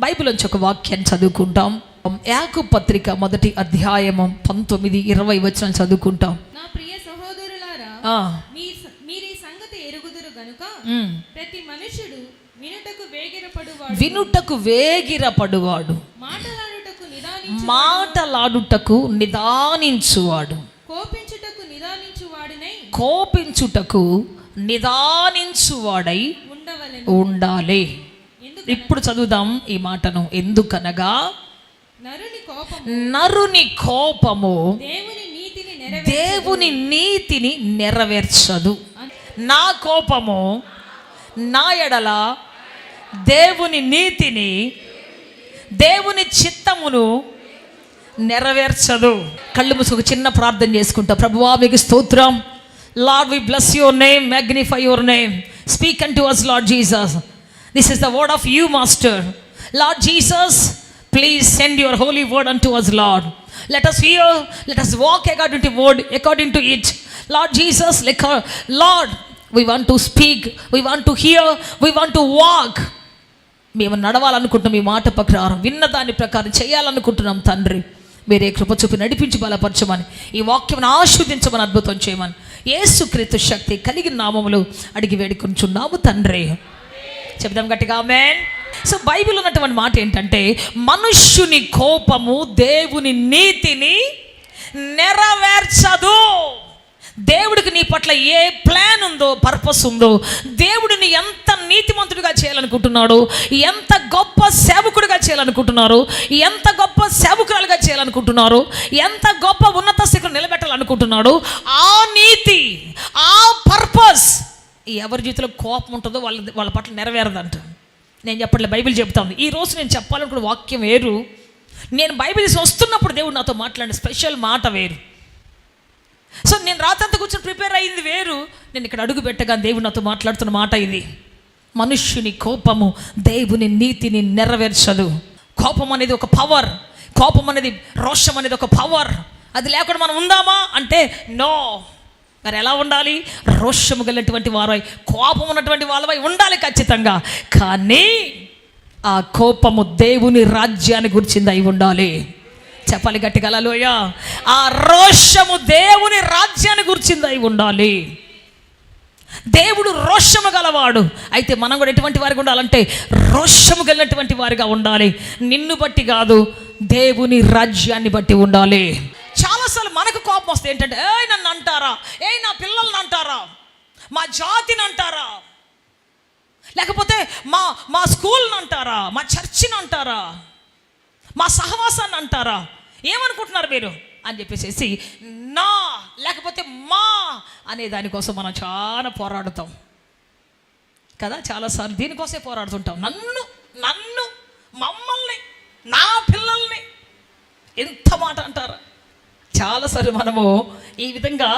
Bible నుంచి ఒక వాక్యాన్ని చదువుకుంటాం. యాకోబు పత్రిక 1వ అధ్యాయము 19-20 వచనాలు చదువుకుంటాం. నా ప్రియ సహోదరులారా, మీరు ఈ సంగతి ఎరుగుదురు గనుక ప్రతి మనుషుడు వినుటకు వేగిరపడువాడు, మాటలాడుటకు నిదానించువాడు, కోపించుటకు నిదానించువాడై ఉండాలి. ఇప్పుడు చదువుదాం ఈ మాటను. ఎందుకనగా నరుని కోపము దేవుని నీతిని నెరవేర్చదు. నా కోపము నా ఎడల దేవుని నీతిని, దేవుని చిత్తమును నెరవేర్చదు. కళ్ళు మూసుకు చిన్న ప్రార్థన చేసుకుంటా. ప్రభువా మీకు స్తోత్రం. Lord we bless your name, magnify your name. Speak unto us, Lord Jesus. This is the word of you, Master. Lord Jesus, please send your holy word unto us, Lord. Let us hear, let us walk according to word, according to it. Lord Jesus, Lord, we want to speak, we want to hear, we want to walk. మేము నడవాలనుకుంటున్నాం, మీ మాట ప్రకారం విన్న దాని ప్రకారం చేయాలనుకుంటున్నాం. తండ్రి మీరే కృప చూపి నడిపించి బలపరచమని, ఈ వాక్యం ఆశీర్వదించమని, అద్భుతం చేయమని యేసుక్రీస్తు శక్తి కలిగిన నామములో అడిగి వేడుకొంచున్నాము తండ్రి. చెప్దాం గట్టిగా ఆమేన్. సో బైబిల్ ఉన్నటువంటి మాట ఏంటంటే, మనుష్యుని కోపము దేవుని నీతిని నెరవేర్చదు. దేవుడికి నీ పట్ల ఏ ప్లాన్ ఉందో, పర్పస్ ఉందో, దేవుడిని ఎంత నీతిమంతుడిగా చేయాలనుకుంటున్నాడు, ఎంత గొప్ప సేవకుడిగా చేయాలనుకుంటున్నారు, ఎంత గొప్ప సేవకురాలుగా చేయాలనుకుంటున్నారు, ఎంత గొప్ప ఉన్నత స్థితిలో నిలబెట్టాలనుకుంటున్నాడు, ఆ నీతి, ఆ పర్పస్ ఎవరి జీవితంలో కోపం ఉంటుందో వాళ్ళ పట్ల నెరవేరదంట. నేను చెప్పట్లే, బైబిల్ చెప్తాను. ఈరోజు నేను చెప్పాలనుకున్న వాక్యం వేరు. నేను బైబిల్ వస్తున్నప్పుడు దేవుడు నాతో మాట్లాడిన స్పెషల్ మాట వేరు. సో నేను రాత్రంతా కూర్చొని ప్రిపేర్ అయ్యింది వేరు. నేను ఇక్కడ అడుగు పెట్టగా దేవుడు నాతో మాట్లాడుతున్న మాట ఇది. మనుష్యుని కోపము దేవుని నీతిని నెరవేర్చదు. కోపం అనేది ఒక పవర్, కోపం అనేది, రోషం అనేది ఒక పవర్. అది లేకుండా మనం ఉందామా అంటే నో. మరి ఎలా ఉండాలి? రోషము కలిగినటువంటి వారై, కోపం ఉన్నటువంటి వాళ్ళవై ఉండాలి ఖచ్చితంగా. కానీ ఆ కోపము దేవుని రాజ్యాన్ని గురించింది అయి ఉండాలి. చెప్పాలి గట్టిగా హల్లెలూయా. ఆ రోషము దేవుని రాజ్యాన్ని గురించింది అయి ఉండాలి. దేవుడు రోషము గలవాడు. అయితే మనం కూడా ఎటువంటి వారిగా ఉండాలంటే రోషము కలిగినటువంటి వారిగా ఉండాలి. నిన్ను బట్టి కాదు, దేవుని రాజ్యాన్ని బట్టి ఉండాలి. చాలాసార్లు మనకు కోపం వస్తే ఏంటంటే, నన్ను అంటారా, నా పిల్లల్ని అంటారా, మా జాతిని అంటారా, లేకపోతే మా స్కూల్ని అంటారా, మా చర్చిని అంటారా, మా సహవాసాన్ని అంటారా, ఏమనుకుంటున్నారు మీరు అని చెప్పేసి నా లేకపోతే మా అనే దానికోసం మనం చాలా పోరాడుతాం కదా. చాలాసార్లు దీనికోసమే పోరాడుతుంటాం. నన్ను మమ్మల్ని, నా పిల్లల్ని ఎంత మాట అంటారా. చాలాసార్లు మనము ఈ విధంగా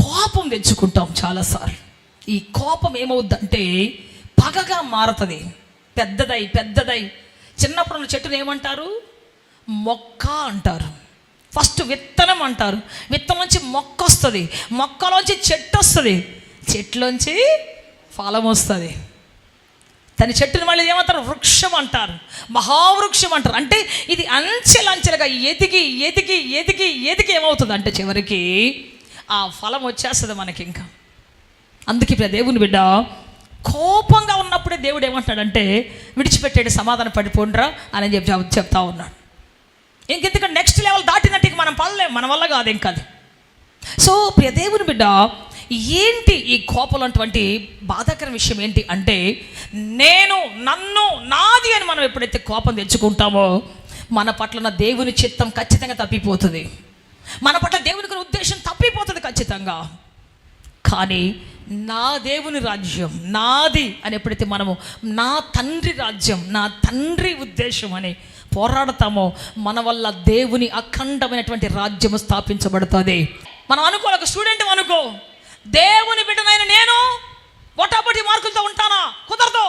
కోపం తెచ్చుకుంటాం. చాలాసార్లు ఈ కోపం ఏమవుద్దంటే పగగా మారుతుంది. పెద్దదై చిన్నప్పుడు ఉన్న చెట్టును ఏమంటారు? మొక్క అంటారు. ఫస్ట్ విత్తనం అంటారు. విత్తనం నుంచి మొక్క వస్తుంది, మొక్కలోంచి చెట్టు వస్తుంది, చెట్టులోంచి ఫలం వస్తుంది. దాని చెట్టుని మళ్ళీ ఏమంటారు? వృక్షం అంటారు, మహావృక్షం అంటారు. అంటే ఇది అంచెలంచెలుగా ఎదిగి ఏమవుతుంది అంటే చివరికి ఆ ఫలం వచ్చేస్తుంది మనకి. ఇంకా అందుకే ఇప్పుడు దేవుని బిడ్డ కోపంగా ఉన్నప్పుడే దేవుడు ఏమంటాడంటే విడిచిపెట్టాడు, సమాధానం పడిపోండ్రా అని చెప్తా ఉన్నాడు. ఇంకెందుకంటే నెక్స్ట్ లెవెల్ దాటినట్టు మనం పడలేం, మన వల్ల కాదు ఇంకా అది. సో ప్రియ దేవుని బిడ్డ, ఏంటి ఈ కోపం అటువంటి బాధాకర విషయం ఏంటి అంటే, నన్ను నాది అని మనం ఎప్పుడైతే కోపం తెచ్చుకుంటామో మన పట్ల దేవుని చిత్తం ఖచ్చితంగా తప్పిపోతుంది. మన పట్ల దేవునికి ఉద్దేశం తప్పిపోతుంది ఖచ్చితంగా. కానీ నా దేవుని రాజ్యం నాది అని ఎప్పుడైతే మనము నా తండ్రి రాజ్యం, నా తండ్రి ఉద్దేశం అని పోరాడతామో మన వల్ల దేవుని అఖండమైనటువంటి రాజ్యము స్థాపించబడుతుంది. మనం అనుకోవాలి, ఒక స్టూడెంట్ అనుకో, దేవుని బిడ్డనైన నేను ఒటాపటి మార్కులతో ఉంటానా? కుదరదు.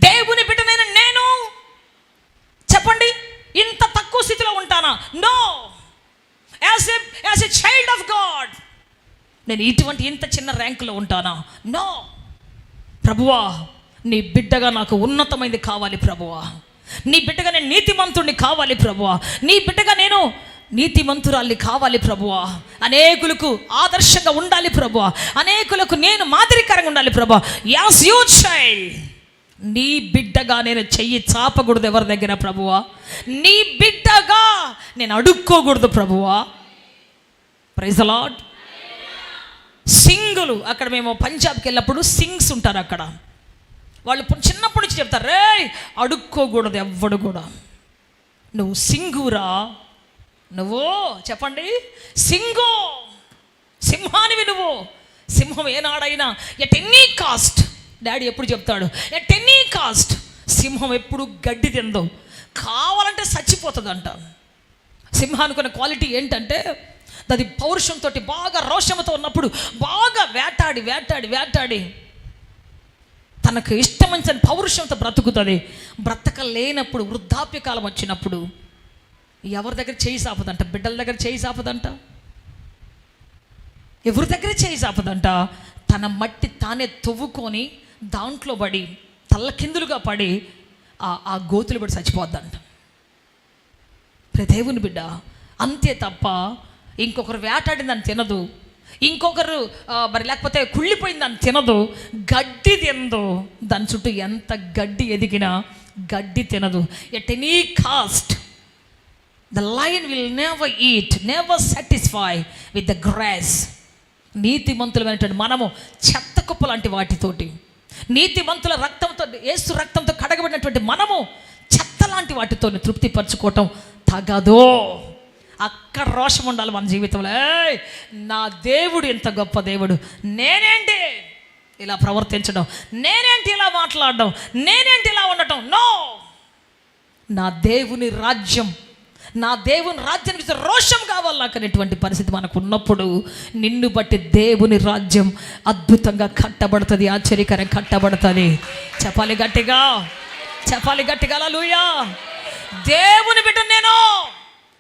దేవుని బిడ్డనైన నేను చెప్పండి ఇంత తక్కువ స్థితిలో ఉంటానా? No. As a child of God నేను ఇంత చిన్న ర్యాంకులో ఉంటానా? నో. ప్రభువా నీ బిడ్డగా నాకు ఉన్నతమైనది కావాలి ప్రభువా. నీ బిడ్డగా నేను నీతిమంతుడిని కావాలి ప్రభువా, నీ బిడ్డగా నేను నీతిమంతురాల్ని కావాలి ప్రభువా, అనేకులకు ఆదర్శంగా ఉండాలి ప్రభువా, అనేకులకు నేను మాదిరికరంగా ఉండాలి ప్రభువా. యాస్ యూ చైల్డ్, నీ బిడ్డగా నేను చెయ్యి చాపకూడదు ఎవరి దగ్గర ప్రభువా, నీ బిడ్డగా నేను అడుక్కోకూడదు ప్రభువా. Praise the lord. సింగులు, అక్కడ మేము పంజాబ్కి వెళ్ళినప్పుడు సింగ్స్ ఉంటారు అక్కడ, వాళ్ళు చిన్నప్పటి నుంచి చెప్తారు, రే అడుక్కోకూడదు ఎవ్వడు కూడా, నువ్వు సింగురా, నువ్వు చెప్పండి సింగు, సింహానివి నువ్వు. సింహం ఏనాడైనా ఎట్ ఎనీ కాస్ట్, డాడీ ఎప్పుడు చెప్తాడు, ఎట్ ఎనీ కాస్ట్ సింహం ఎప్పుడు గడ్డి తిందో, కావాలంటే చచ్చిపోతుందంట. సింహానికి ఉన్న క్వాలిటీ ఏంటంటే అది పౌరుషంతో బాగా రోషంతో ఉన్నప్పుడు బాగా వేటాడి వేటాడి వేటాడి తనకు ఇష్టమైన పౌరుషంతో బ్రతుకుతుంది. బ్రతకలేనప్పుడు వృద్ధాప్యకాలం వచ్చినప్పుడు ఎవరి దగ్గర చేయి సాపదంట, బిడ్డల దగ్గర చేయి సాపదంట, ఎవరి దగ్గర చేయి సాపదంట, తన మట్టి తానే తవ్వుకొని దాంట్లో పడి తల్లకిందులుగా పడి ఆ గోతులు పడి చచ్చిపోద్దంట. దేవుని బిడ్డ అంతే తప్ప ఇంకొకరు వేటాడిందని తినదు, ఇంకొకరు మరి లేకపోతే కుళ్ళిపోయిందని తినదు, గడ్డి తినదు. దాని చుట్టూ ఎంత గడ్డి ఎదిగినా గడ్డి తినదు. At any cost the lion will never eat, never satisfy with the grass. నీతిమంతులమైనటువంటి మనము చెత్త కుప్ప లాంటి వాటితోటి, నీతిమంతుల రక్తంతో, యేసు రక్తంతో కడగబడినటువంటి మనము చెత్త లాంటి వాటితో తృప్తిపరచుకోవటం తగదో. అక్కడ రోషం ఉండాలి మన జీవితంలో. నా దేవుడు ఎంత గొప్ప దేవుడు, నేనేంటి ఇలా ప్రవర్తించడం, నేనేంటి ఇలా మాట్లాడడం, నేనేంటి ఇలా ఉండటం. నో, నా దేవుని రాజ్యం, నా దేవుని రాజ్యానికి రోషం కావాలి నాకు అనేటువంటి పరిస్థితి మనకు ఉన్నప్పుడు నిన్ను బట్టి దేవుని రాజ్యం అద్భుతంగా కట్టబడుతుంది, ఆశ్చర్యకరంగా కట్టబడుతుంది. చెప్పాలి గట్టిగా, చెప్పాలి గట్టిగా హల్లెలూయా. దేవుని బిడ్డ నేను,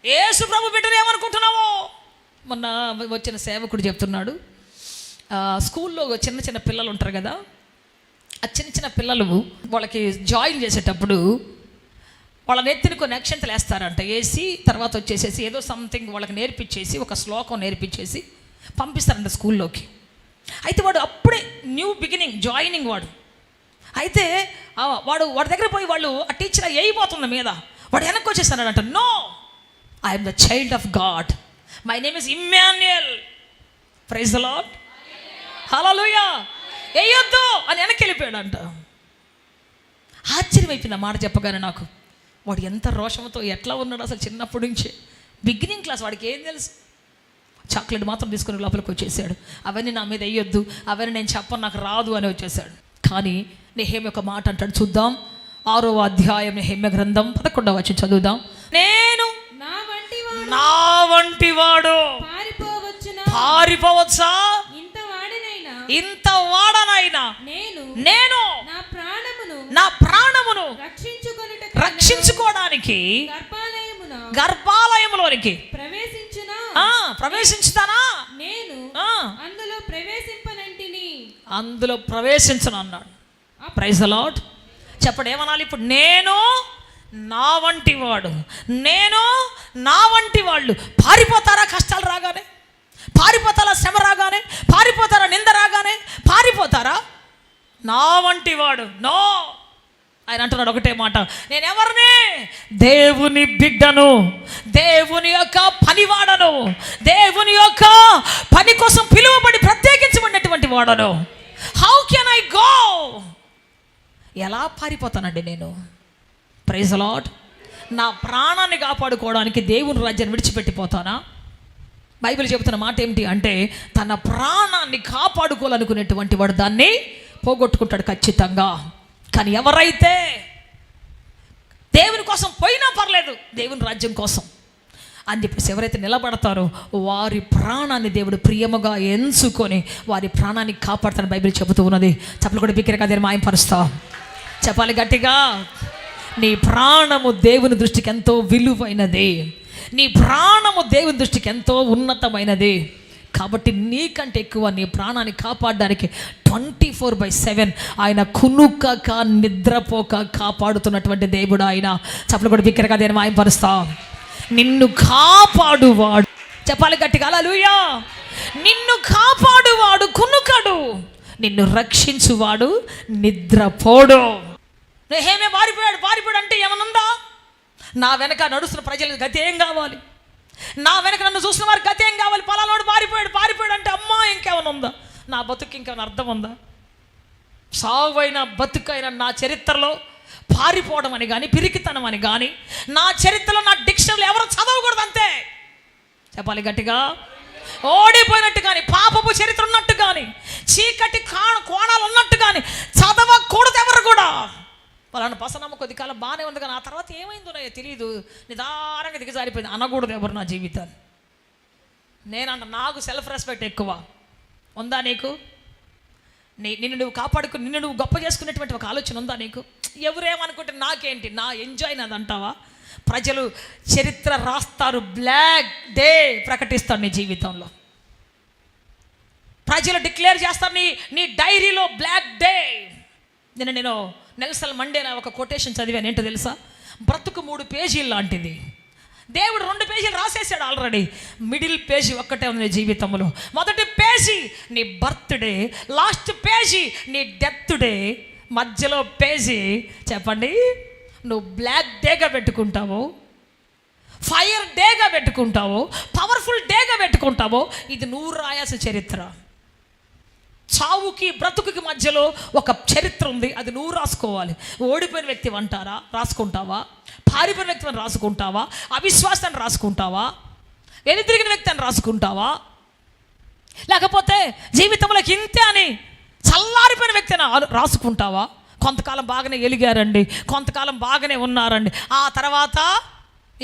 యేసు ప్రభు బిడ్డను ఏమనుకుంటున్నావు? మొన్న వచ్చిన సేవకుడు చెప్తున్నాడు, స్కూల్లో చిన్న చిన్న పిల్లలు ఉంటారు కదా, ఆ చిన్న చిన్న పిల్లలు వాళ్ళకి జాయిన్ చేసేటప్పుడు వాళ్ళ నెత్తిని కొన్ని అక్షంతలు వేస్తారంట, వేసి తర్వాత వచ్చేసేసి ఏదో సంథింగ్ వాళ్ళకి నేర్పించేసి ఒక శ్లోకం నేర్పించేసి పంపిస్తారంట స్కూల్లోకి. అయితే వాడు అప్పుడే న్యూ బిగినింగ్ జాయినింగ్ వాడు. అయితే వాడి దగ్గర పోయి వాళ్ళు ఆ టీచర్ వేయిపోతుంది మీద, వాడు వెనక్కి వచ్చేస్తాడంట, no, I'm the child of God, my name is Immanuel. Praise the Lord, hallelujah. వేయొద్దు అని వెనక్కి వెళ్ళిపోయాడంట. ఆశ్చర్యం అయిపోయింది ఆ మాట చెప్పగానే నాకు. వాడు ఎంత రోషంతో ఎట్లా ఉన్నాడు అసలు చిన్నప్పటి నుంచి, బిగినింగ్ క్లాస్, వాడికి ఏం తెలుసు, చాక్లెట్ మాత్రం తీసుకుని లోపలికి వచ్చేసాడు. అవన్నీ నా మీద వేయొద్దు, అవన్నీ నేను చెప్పను, నాకు రాదు అని వచ్చేసాడు. కానీ నెహెమ్యా ఒక మాట అంటాడు, చూద్దాం. 6వ అధ్యాయం నెహెమ్యా గ్రంథం 11వ వచనం చదువుదాం. నేను నా వంటి వాడు పారిపోవచ్చా, ఇంత వాడనైనా నేను నా ప్రాణమును రక్షించుకోవడానికి గర్భాలయములోనికి ప్రవేశించుతానా, అందులో ప్రవేశించను అన్నాడు. Praise the Lord. చెప్పండి ఏమనాలి ఇప్పుడు? నేను నా వంటి వాడు, నేను నా వంటి వాళ్ళు. పారిపోతారా కష్టాలు రాగానే? పారిపోతారా శ్రమ రాగానే? పారిపోతారా నింద రాగానే? పారిపోతారా? నా వంటి వాడు నో. ఆయన అంటున్నాడు ఒకటే మాట, నేను ఎవరిని? దేవుని బిడ్డను, దేవుని యొక్క పనివాడను, దేవుని యొక్క పని కోసం పిలువబడి ప్రత్యేకించబడినటువంటి వాడను. How can I go? ఎలా పారిపోతానండి నేను? Praise the Lord. నా ప్రాణాన్ని కాపాడుకోవడానికి దేవుని రాజ్యాన్ని విడిచిపెట్టిపోతానా? బైబిల్ చెబుతున్న మాట ఏమిటి అంటే, తన ప్రాణాన్ని కాపాడుకోవాలనుకునేటువంటి వాడు దాన్ని పోగొట్టుకుంటాడు ఖచ్చితంగా. కానీ ఎవరైతే దేవుని కోసం పోయినా పర్లేదు, దేవుని రాజ్యం కోసం అని చెప్పేసి ఎవరైతే నిలబడతారో వారి ప్రాణాన్ని దేవుడు ప్రియముగా ఎంచుకొని వారి ప్రాణాన్ని కాపాడుతాడని బైబిల్ చెబుతూ ఉన్నది. చప్పలు కూడా బిక్కిరగా దేని మాయంపరుస్తా. చెప్పాలి గట్టిగా. నీ ప్రాణము దేవుని దృష్టికి ఎంతో విలువైనది, నీ ప్రాణము దేవుని దృష్టికి ఎంతో ఉన్నతమైనది. కాబట్టి నీకంటే ఎక్కువ నీ ప్రాణాన్ని కాపాడడానికి 24/7 ఆయన కునుకక నిద్రపోక కాపాడుతున్నటువంటి దేవుడు ఆయన. చప్పలు కూడా బిక్కరగా దేని మాయంపరుస్తా. నిన్ను కాపాడువాడు, చెప్పాలి గట్టిగా హల్లెలూయా. నిన్ను కాపాడువాడు కునుకడు, నిన్ను రక్షించువాడు నిద్రపోడు. నెహెమ్యా పారిపోయాడు అంటే ఏమనుందా? నా వెనక నడుస్తున్న ప్రజల గతి ఏం కావాలి, నా వెనక నన్ను చూసిన వారి గతి ఏం కావాలి? పలానాడు పారిపోయాడు అంటే అమ్మా ఇంకేమైనా ఉందా? నా బతుకు ఇంకేమైనా అర్థం ఉందా? సావైన బతుకైన నా చరిత్రలో పారిపోవడం అని కానీ పిరికితనం అని కానీ నా చరిత్రలో నా డిక్షనరీలో ఎవరు చదవకూడదు అంతే. చెప్పాలి గట్టిగా. ఓడిపోయినట్టు కానీ, పాపపు చరిత్ర ఉన్నట్టు కానీ, చీకటి కోణాలు ఉన్నట్టు కానీ చదవకూడదు ఎవరు కూడా. వాళ్ళని పసనమ్మ కొద్ది కాలం బాగానే ఉంది కానీ ఆ తర్వాత ఏమైందో నాకు తెలియదు, నిదానంగా దిగజారిపోయింది అనకూడదు ఎవరు నా జీవితాన్ని. నేనంట నాకు సెల్ఫ్ రెస్పెక్ట్ ఎక్కువ ఉందా నీకు? నిన్ను నువ్వు కాపాడుకుని నిన్ను నువ్వు గొప్ప చేసుకునేటువంటి ఒక ఆలోచన ఉందా నీకు? ఎవరేమనుకుంటే నాకేంటి, నా ఎంజాయ్ నాది అంటావా? ప్రజలు చరిత్ర రాస్తారు, బ్లాక్ డే ప్రకటిస్తారు నీ జీవితంలో. ప్రజలు డిక్లేర్ చేస్తారు నీ డైరీలో బ్లాక్ డే. నేను నెల్సన్ మండేలా ఒక కొటేషన్ చదివాను. ఏంటో తెలుసా? బ్రతుకు 3 పేజీలు లాంటిది. దేవుడు 2 పేజీలు రాసేసాడు ఆల్రెడీ. మిడిల్ పేజీ ఒక్కటే ఉంది జీవితంలో. మొదటి పేజీ నీ బర్త్డే, లాస్ట్ పేజీ నీ డెత్ డే, మధ్యలో పేజీ చెప్పండి నువ్వు బ్లాక్ డేగా పెట్టుకుంటావో, ఫైర్ డేగా పెట్టుకుంటావో, పవర్ఫుల్ డేగా పెట్టుకుంటావో, ఇది నువ్వు రాయాల్సిన చరిత్ర. చావుకి బ్రతుకుకి మధ్యలో ఒక చరిత్ర ఉంది, అది నువ్వు రాసుకోవాలి. ఓడిపోయిన వ్యక్తి అంటారా రాసుకుంటావా? పారిపోయిన వ్యక్తిని రాసుకుంటావా? అవిశ్వాసాన్ని రాసుకుంటావా? వెనుతిరిగిన వ్యక్తిని రాసుకుంటావా? లేకపోతే జీవితంలోకి ఇంతే అని చల్లారిపోయిన వ్యక్తిని రాసుకుంటావా? కొంతకాలం బాగానే ఎలిగారండి, కొంతకాలం బాగానే ఉన్నారండి, ఆ తర్వాత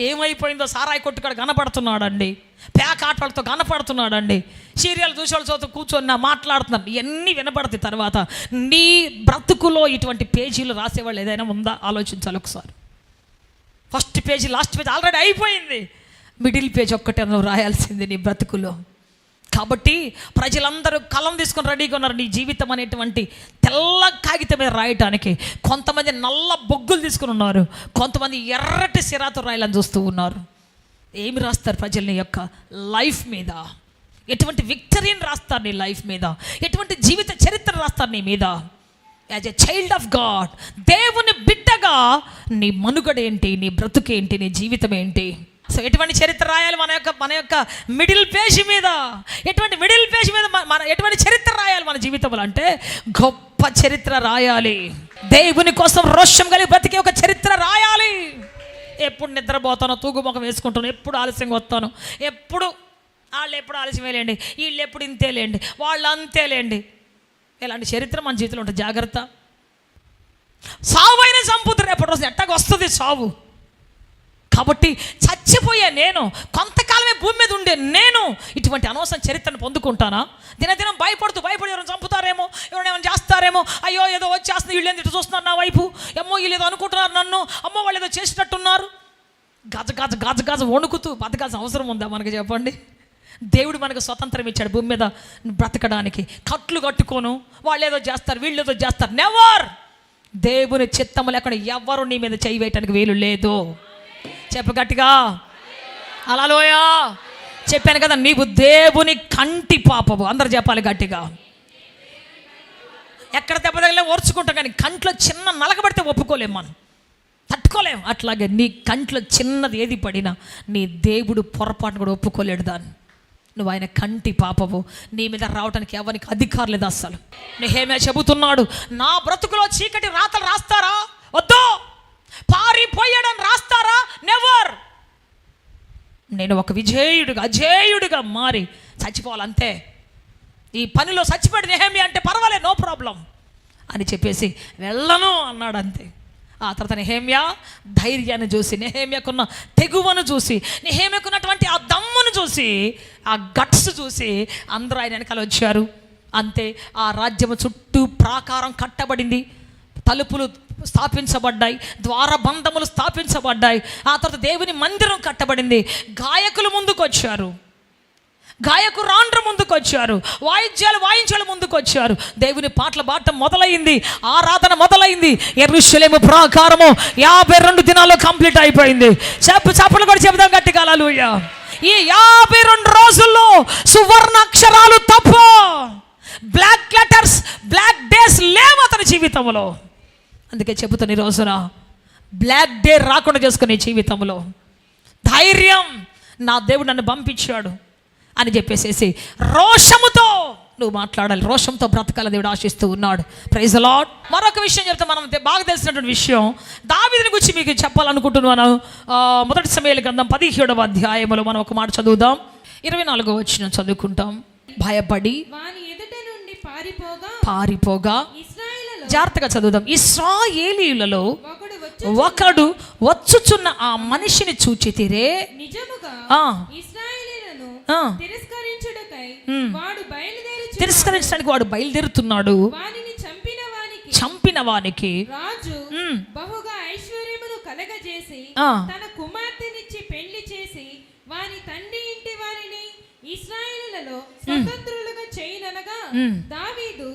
ఏమైపోయిందో సారాయి కొట్టుకాడ కనపడుతున్నాడండి, పేకాటలతో కనపడుతున్నాడండి, సీరియల్ చూసేవాళ్ళతో కూర్చొని మాట్లాడుతున్నాడు, ఇవన్నీ వినపడతాయి. తర్వాత నీ బ్రతుకులో ఇటువంటి పేజీలు రాసేవాళ్ళు ఏదైనా ఉందా? ఆలోచించాలి ఒకసారి. First page last page already అయిపోయింది, మిడిల్ పేజ్ ఒక్కటే నువ్వు రాయాల్సింది నీ బ్రతుకులో. కాబట్టి ప్రజలందరూ కలం తీసుకొని రెడీగా ఉన్నారు నీ జీవితం అనేటువంటి తెల్ల కాగితం మీద రాయటానికి. కొంతమంది నల్ల బొగ్గులు తీసుకుని ఉన్నారు, కొంతమంది ఎర్రటి సిరాతో రాయాలని చూస్తూ ఉన్నారు. ఏమి రాస్తారు ప్రజలు నీ యొక్క లైఫ్ మీద? ఎటువంటి విక్టరీని రాస్తారు నీ లైఫ్ మీద? ఎటువంటి జీవిత చరిత్ర రాస్తారు నీ మీద? As a child of God, దేవుని బిడ్డగా నీ మనుగడ ఏంటి, నీ బ్రతుకేంటి, నీ జీవితం ఏంటి? సో ఎటువంటి చరిత్ర రాయాలి మన యొక్క మిడిల్ పేజీ మీద? ఎటువంటి మిడిల్ పేజీ మీద ఎటువంటి చరిత్ర రాయాలి మన జీవితంలో అంటే గొప్ప చరిత్ర రాయాలి. దేవుని కోసం రోషం కలిగి బ్రతికే ఒక చరిత్ర రాయాలి. ఎప్పుడు నిద్రపోతానో, తూగుముఖం వేసుకుంటాను, ఎప్పుడు ఆలస్యంగా వస్తాను, ఎప్పుడు వాళ్ళు ఎప్పుడు ఆలస్యమేలేండి, వీళ్ళు ఎప్పుడు ఇంతేలేండి, వాళ్ళు అంతేలేండి, ఇలాంటి చరిత్ర మన జీవితంలో ఉంటుంది. జాగ్రత్త. సావు అయినా చంపుతారు, ఎప్పటి రోజు ఎట్టగా వస్తుంది సావు. కాబట్టి చచ్చిపోయే నేను, కొంతకాలమే భూమి మీద ఉండే నేను ఇటువంటి అనవసరం చరిత్రను పొందుకుంటానా? దినదినం భయపడి ఎవరైనా చంపుతారేమో, ఎవరైనా ఏమైనా చేస్తారేమో, అయ్యో ఏదో వచ్చేస్తుంది, వీళ్ళు ఏంటి చూస్తున్నారు నా వైపు, అమ్మో వీళ్ళు ఏదో అనుకుంటున్నారు నన్ను, అమ్మో వాళ్ళు ఏదో చేసినట్టున్నారు, గజ వణుకుతూ బతకాల్సిన అవసరం ఉందా మనకి? చెప్పండి. దేవుడు మనకు స్వతంత్రం ఇచ్చాడు భూమి మీద బ్రతకడానికి. కట్లు కట్టుకోను, వాళ్ళు ఏదో చేస్తారు, వీళ్ళు ఏదో చేస్తారు. నెవర్. దేవుని చిత్తము లేకుండా ఎవరు నీ మీద చేయి వేయటానికి వీలు లేదు. చెప్పు గట్టిగా హల్లెలూయా. చెప్పాను కదా, నీవు దేవుని కంటి పాపవు. అందరు చెప్పాలి గట్టిగా. ఎక్కడ దెబ్బ తగిలే ఓర్చుకుంటాం, కానీ కంట్లో చిన్న నలకబడితే ఒప్పుకోలేం, మనం తట్టుకోలేం. అట్లాగే నీ కంట్లో చిన్నది ఏది పడినా నీ దేవుడు పొరపాటును కూడా ఒప్పుకోలేడు దాన్ని. నువ్వు ఆయన కంటి పాపవు, నీ మీద రావడానికి ఎవరికి అధికారం లేదు అస్సలు. నెహెమ్యా చెబుతున్నాడు, నా బ్రతుకులో చీకటి రాతలు రాస్తారా? వద్దు. పారిపోయాడని రాస్తారా? నెవర్. నేను ఒక అజేయుడిగా మారి చచ్చిపోవాలంతే. ఈ పనిలో చచ్చిపోయాడు నెహెమ్యా అంటే పర్వాలేదు, నో ప్రాబ్లం అని చెప్పేసి వెళ్ళను అన్నాడు అంతే. ఆ తర్వాత నెహెమ్యా ధైర్యాన్ని చూసి, నెహెమ్యాకున్న తెగువను చూసి, నెహెమ్యాకున్నటువంటి ఆ దమ్మును చూసి, ఆ గట్స్ చూసి అందరూ ఆయన వెనకాల వచ్చారు. అంతే. ఆ రాజ్యము చుట్టూ ప్రాకారం కట్టబడింది, తలుపులు స్థాపించబడ్డాయి, ద్వారబంధములు స్థాపించబడ్డాయి. ఆ తర్వాత దేవుని మందిరం కట్టబడింది. గాయకులు ముందుకు వచ్చారు. గాయకురాండ్రు ముందుకు వచ్చారు, వాయిద్యాలు వాయించాలు ముందుకు వచ్చారు. దేవుని పాటల బాట మొదలైంది, ఆరాధన మొదలైంది. యెరూషలేము ప్రాకారము 52 దినాల్లో కంప్లీట్ అయిపోయింది. చప్పట్లు కూడా చెబుదాం గట్టిగా హల్లెలూయా. ఈ 52 రోజుల్లో సువర్ణ అక్షరాలు తప్ప బ్లాక్ లెటర్స్, బ్లాక్ డేస్ లేవు అతని జీవితంలో. అందుకే చెబుతాను, ఈ రోజున బ్లాక్ డే రాకుండా చేసుకునే జీవితంలో ధైర్యం, నా దేవుడు నన్ను పంపించాడు అని చెప్పేసేసి రోషముతో నువ్వు మాట్లాడాలి, రోషంతో బ్రతకాలని దేవుడు ఆశిస్తూ ఉన్నాడు. Praise the Lord. మరొక విషయం చెప్తే, మనం బాగా తెలిసినటువంటి విషయం దావీదుని గురించి మీకు చెప్పాలనుకుంటున్నాను. మొదటి సమూయేలు గ్రంథం 17వ అధ్యాయములో మనం ఒక మాట చదువుదాం. 24వ వచనం చదువుకుంటాం. భయపడి వాని ఎదుట నుండి పారిపోగా ఇశ్రాయేలులో జాగ్రత్తగా చదువుదాం. ఇశ్రాయేలీయులలో ఒకడు ఒకడు వచ్చుచున్న ఆ మనిషిని చూచితిరే, నిజముగా ఆ, ఇశ్రాయేలీయులను ఆ, తిరస్కరించుటకై వాడు బయలుదేరి తిరస్కరించడానికి వాడు బయలుదేరుతున్నాడు. వానిని చంపిన వానికి రాజు బహుగా ఐశ్వర్యమును కలగజేసి ఆ, తన కుమార్తెనిచ్చి పెళ్లి చేసి వాని తండ్రి ఇంటి వారిని ఇశ్రాయేలులలో స్వతంత్రులుగా చేయననగా దావీదు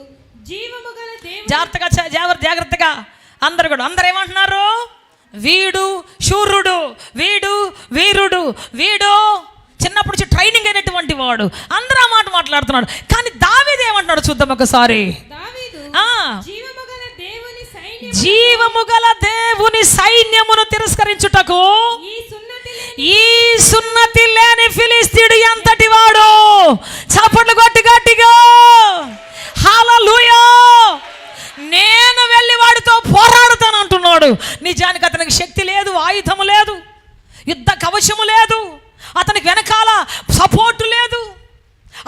జీవము గల దేవుడు. జాగ్రత్తగా అందరు ఏమంటున్నారు? వీడు శూరుడు, వీడు వీరుడు, వీడు చిన్నప్పటి నుంచి ట్రైనింగ్ అయినటువంటి వాడు, అందరూ ఆ మాట మాట్లాడుతున్నాడు. కానీ దావీదు ఏమంటున్నాడు చూద్దాం ఒకసారి. దావీదు జీవము గల దేవుని సైన్యమును తిరస్కరించుటకు ఈ సున్నతి లేని ఫిలిస్తీయుడు ఎంతటి వాడు? చప్పట్లు కొట్టి గట్టిగా హల్లెలూయా. నేను వెళ్ళి వాడితో పోరాడుతాను అంటున్నాడు. నిజానికి అతనికి శక్తి లేదు, ఆయుధము లేదు, యుద్ధ కవచము లేదు, అతనికి వెనకాల సపోర్టు లేదు,